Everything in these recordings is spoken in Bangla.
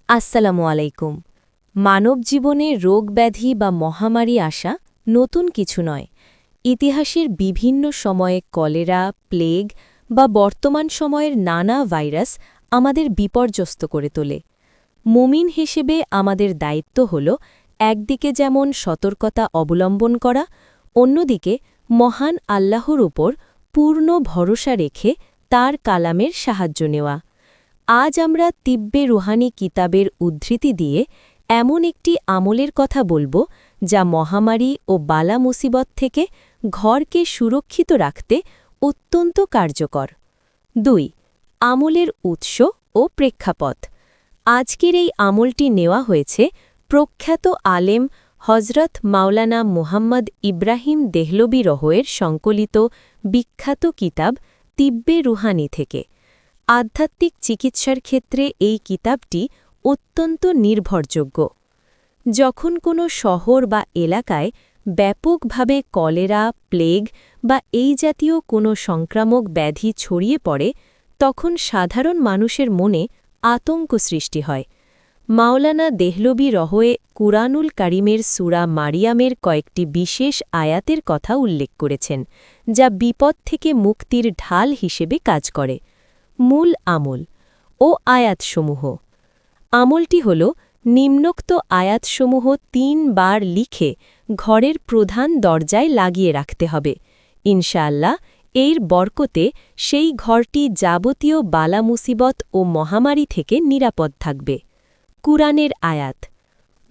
আসসালামু আলাইকুম। মানব জীবনে রোগব্যাধি বা মহামারী আসা নতুন কিছু নয়। ইতিহাসের বিভিন্ন সময়ে কলেরা, প্লেগ বা বর্তমান সময়ের নানা ভাইরাস আমাদের বিপর্যস্ত করে তোলে। মুমিন হিসেবে আমাদের দায়িত্ব হল একদিকে যেমন সতর্কতা অবলম্বন করা, অন্যদিকে মহান আল্লাহর উপর পূর্ণ ভরসা রেখে তার কালামের সাহায্য নেওয়া। আজ আমরা তিব্বে রুহানি কিতাবের উদ্ধৃতি দিয়ে এমন একটি আমলের কথা বলবো যা মহামারী ও বালা মুসিবত থেকে ঘরকে সুরক্ষিত রাখতে অত্যন্ত কার্যকর। ২. আমলের উৎস ও প্রেক্ষাপট। আজকের এই আমলটি নেওয়া হয়েছে প্রখ্যাত আলেম হজরত মাওলানা মুহাম্মদ ইব্রাহিম দেহলবী রহয়ের সংকলিত বিখ্যাত কিতাব তিব্বে রুহানি থেকে। আধ্যাত্মিক চিকিৎসার ক্ষেত্রে এই কিতাবটি অত্যন্ত নির্ভরযোগ্য। যখন কোনো শহর বা এলাকায় ব্যাপকভাবে কলেরা, প্লেগ বা এই জাতীয় কোনো সংক্রামক ব্যাধি ছড়িয়ে পড়ে, তখন সাধারণ মানুষের মনে আতঙ্ক সৃষ্টি হয়। মাওলানা দেহলবী রহয়ে কুরআনুল কারিমের সূরা মারিয়ামের কয়েকটি বিশেষ আয়াতের কথা উল্লেখ করেছেন, যা বিপদ থেকে মুক্তির ঢাল হিসেবে কাজ করে। মূল আমল ও আয়াতসমূহ। আমলটি হল নিম্নোক্ত আয়াতসমূহ ৩ বার লিখে ঘরের প্রধান দরজায় লাগিয়ে রাখতে হবে। ইনশাআল্লাহ এর বরকতে সেই ঘরটি যাবতীয় বালা মুসিবত ও মহামারী থেকে নিরাপদ থাকবে। কুরআনের আয়াত,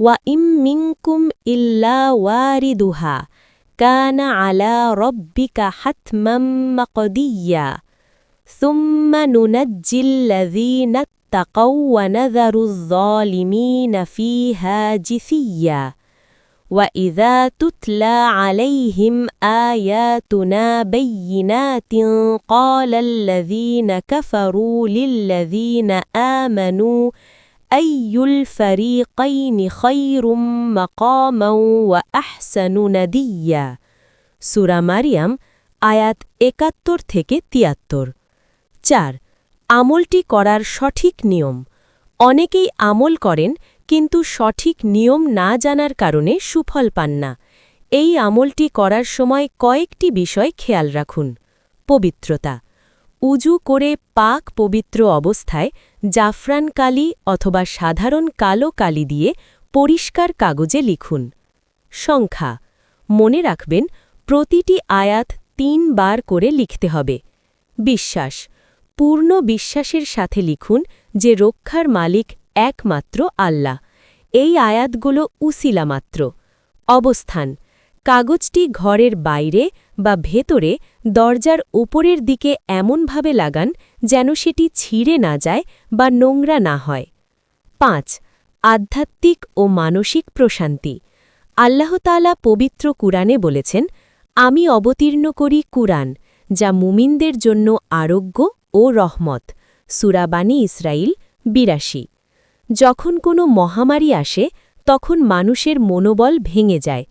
ওয়া ইম মিনকুম ইল্লা ওয়ারিদুহা কানা আলা রব্বিকা হাতমাম মাকদিয়্যা ثم ننجي الذين اتقوا ونذر الظالمين فيها جثيا وإذا تتلى عليهم آياتنا بينات قال الذين كفروا للذين آمنوا أي الفريقين خير مقاما وأحسن نديا। সূরা মারিয়াম আয়াত ৭১ থেকে ৭৩। ৪. আমলটি করার সঠিক নিয়ম। অনেকেই আমল করেন কিন্তু সঠিক নিয়ম না জানার কারণে সুফল পান না। এই আমলটি করার সময় কয়েকটি বিষয় খেয়াল রাখুন। পবিত্রতা। উজু করে পাক পবিত্র অবস্থায় জাফরান কালি অথবা সাধারণ কালো কালি দিয়ে পরিষ্কার কাগজে লিখুন। সংখ্যা। মনে রাখবেন প্রতিটি আয়াত ৩ বার করে লিখতে হবে। বিশ্বাস। পূর্ণ বিশ্বাসের সাথে লিখুন যে রক্ষার মালিক একমাত্র আল্লাহ। এই আয়াতগুলো উসিলা মাত্র। অবস্থান। কাগজটি ঘরের বাইরে বা ভেতরে দরজার উপরের দিকে এমনভাবে লাগান যেন সেটি ছিঁড়ে না যায় বা নোংরা না হয়। ৫. আধ্যাত্মিক ও মানসিক প্রশান্তি। আল্লাহ তাআলা পবিত্র কুরআনে বলেছেন, আমি অবতীর্ণ করি কুরআন, যা মুমিনদের জন্য আরোগ্য ও রহমত। সূরা বানী ইসরাঈল ৮২। যখন কোনো মহামারী আসে তখন মানুষের মনোবল ভেঙে যায়।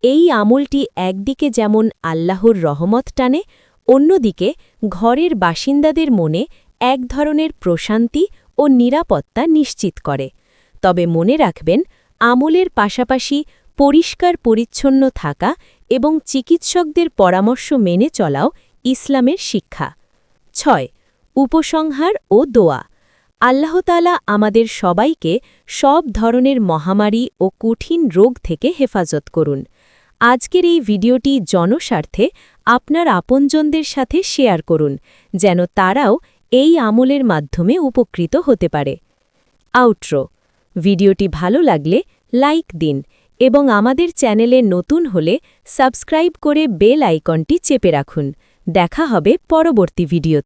এই আমলটি একদিকে যেমন আল্লাহর রহমত টানে, অন্যদিকে ঘরের বাসিন্দাদের মনে এক ধরনের প্রশান্তি ও নিরাপত্তা নিশ্চিত করে। তবে মনে রাখবেন, আমলের পাশাপাশি পরিষ্কার পরিচ্ছন্ন থাকা এবং চিকিৎসকদের পরামর্শ মেনে চলাও ইসলামের শিক্ষা। ৬. উপসংহার ও দোয়া। আল্লাহ তাআলা আমাদের সবাইকে সব ধরনের মহামারী ও কঠিন রোগ থেকে হেফাজত করুন। আজকের এই ভিডিওটি জনস্বার্থে আপনার আপনজনদের সাথে শেয়ার করুন, যেন তারাও এই আমলের মাধ্যমে উপকৃত হতে পারে। আউট্রো। ভিডিওটি ভালো লাগলে লাইক দিন এবং আমাদের চ্যানেলে নতুন হলে সাবস্ক্রাইব করে বেল আইকনটি চেপে রাখুন। দেখা হবে পরবর্তী ভিডিওতে।